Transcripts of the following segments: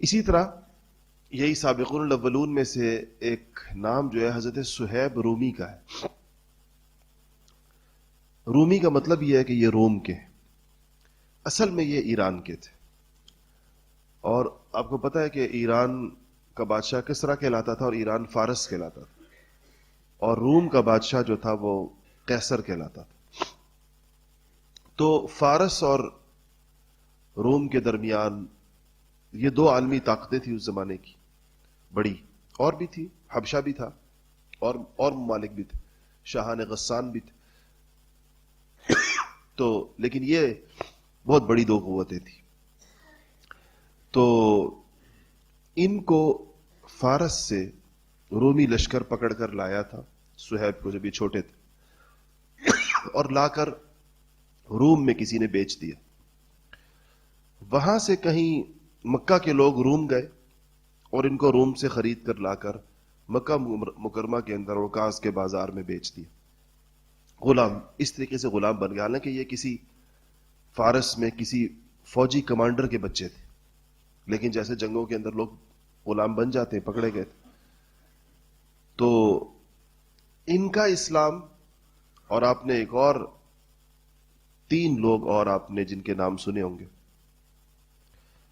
اسی طرح یہی سابقون الاولون میں سے ایک نام جو ہے حضرت صہیب رومی کا ہے. رومی کا مطلب یہ ہے کہ یہ روم کے، اصل میں یہ ایران کے تھے. اور آپ کو پتہ ہے کہ ایران کا بادشاہ کسرا کہلاتا تھا اور ایران فارس کہلاتا تھا، اور روم کا بادشاہ جو تھا وہ قیصر کہلاتا تھا. تو فارس اور روم کے درمیان یہ دو عالمی طاقتیں تھیں اس زمانے کی بڑی، اور بھی تھی، حبشہ بھی تھا اور ممالک بھی تھے، شاہان غسان بھی تھے. تو لیکن یہ بہت بڑی دو قوتیں تھیں. تو ان کو فارس سے رومی لشکر پکڑ کر لایا تھا صہیب کو جب یہ چھوٹے تھے، اور لا کر روم میں کسی نے بیچ دیا. وہاں سے کہیں مکہ کے لوگ روم گئے اور ان کو روم سے خرید کر لا کر مکہ مکرمہ کے اندر عکاظ کے بازار میں بیچ دیا. غلام، اس طریقے سے غلام بن گیا. حالانکہ یہ کسی فارس میں کسی فوجی کمانڈر کے بچے تھے، لیکن جیسے جنگوں کے اندر لوگ غلام بن جاتے ہیں، پکڑے گئے تھے. تو ان کا اسلام، اور آپ نے ایک اور 3 لوگ اور آپ نے جن کے نام سنے ہوں گے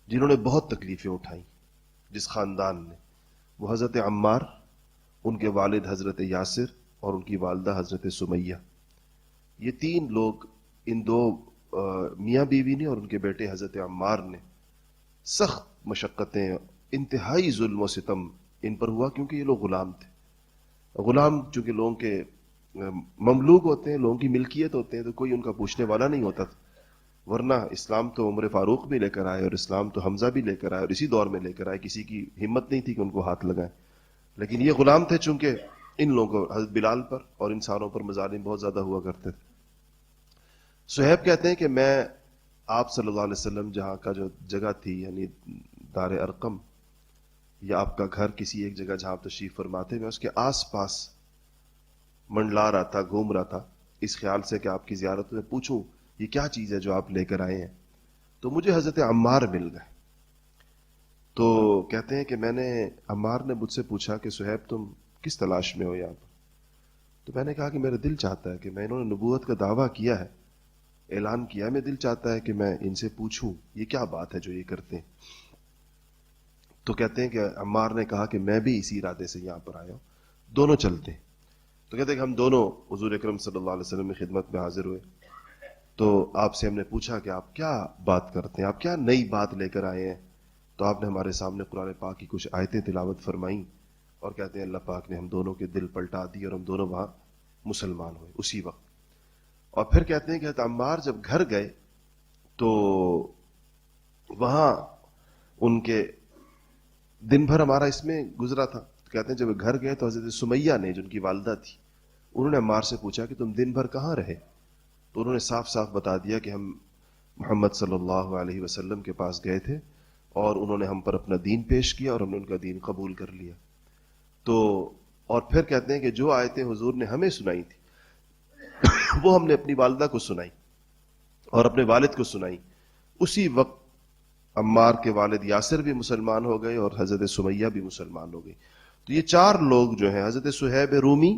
جنہوں نے بہت تکلیفیں اٹھائیں جس خاندان نے، وہ حضرت عمار، ان کے والد حضرت یاسر اور ان کی والدہ حضرت سمیہ. یہ 3 لوگ، ان 2 میاں بیوی نے اور ان کے بیٹے حضرت عمار نے، سخت مشقتیں، انتہائی ظلم و ستم ان پر ہوا، کیونکہ یہ لوگ غلام تھے. غلام چونکہ لوگوں کے مملوک ہوتے ہیں، لوگوں کی ملکیت ہوتے ہیں، تو کوئی ان کا پوچھنے والا نہیں ہوتا تھا. ورنہ اسلام تو عمر فاروق بھی لے کر آئے، اور اسلام تو حمزہ بھی لے کر آئے، اور اسی دور میں لے کر آئے. کسی کی ہمت نہیں تھی کہ ان کو ہاتھ لگائیں. لیکن یہ غلام تھے، چونکہ ان لوگوں کو حضرت بلال پر اور انسانوں پر مظالم بہت زیادہ ہوا کرتے تھے. صہیب کہتے ہیں کہ میں آپ صلی اللہ علیہ وسلم جہاں کا جو جگہ تھی، یعنی دار ارقم، یا آپ کا گھر کسی ایک جگہ جہاں آپ تشریف فرماتے، میں اس کے آس پاس منڈلا رہا تھا، گھوم رہا تھا، اس خیال سے کہ آپ کی زیارت میں پوچھوں یہ کیا چیز ہے جو آپ لے کر آئے ہیں. تو مجھے حضرت عمار مل گئے. تو کہتے ہیں کہ میں نے، عمار نے مجھ سے پوچھا کہ صہیب تم کس تلاش میں ہو یہاں پر؟ تو میں نے کہا کہ میرا دل چاہتا ہے کہ میں، انہوں نے نبوت کا دعویٰ کیا ہے، اعلان کیا، میں دل چاہتا ہے کہ میں ان سے پوچھوں یہ کیا بات ہے جو یہ کرتے ہیں. تو کہتے ہیں کہ عمار نے کہا کہ میں بھی اسی ارادے سے یہاں پر آیا ہوں، دونوں چلتے ہیں. تو کہتے ہیں کہ ہم دونوں حضور اکرم صلی اللہ علیہ وسلم کی خدمت میں حاضر ہوئے. تو آپ سے ہم نے پوچھا کہ آپ کیا بات کرتے ہیں، آپ کیا نئی بات لے کر آئے ہیں؟ تو آپ نے ہمارے سامنے قرآن پاک کی کچھ آیتیں تلاوت فرمائیں، اور کہتے ہیں اللہ پاک نے ہم دونوں کے دل پلٹا دی اور ہم دونوں وہاں مسلمان ہوئے اسی وقت. اور پھر کہتے ہیں کہ عمار جب گھر گئے تو وہاں ان کے دن بھر ہمارا اس میں گزرا تھا. کہتے ہیں جب گھر گئے تو حضرت سمیہ نے، جو ان کی والدہ تھی، انہوں نے عمار سے پوچھا کہ تم دن بھر کہاں رہے؟ تو انہوں نے صاف صاف بتا دیا کہ ہم محمد صلی اللہ علیہ وسلم کے پاس گئے تھے، اور انہوں نے ہم پر اپنا دین پیش کیا اور ہم نے ان کا دین قبول کر لیا. تو اور پھر کہتے ہیں کہ جو آیتیں حضور نے ہمیں سنائی تھی وہ ہم نے اپنی والدہ کو سنائی اور اپنے والد کو سنائی. اسی وقت عمار کے والد یاسر بھی مسلمان ہو گئے اور حضرت سمیہ بھی مسلمان ہو گئی. تو یہ 4 لوگ جو ہیں، حضرت صہیب رومی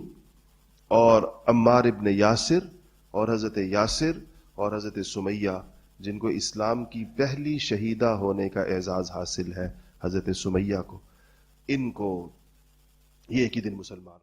اور عمار ابن یاسر اور حضرت یاسر اور حضرت سمیہ، جن کو اسلام کی پہلی شہیدہ ہونے کا اعزاز حاصل ہے، حضرت سمیہ کو، ان کو یہ ایک ہی دن مسلمان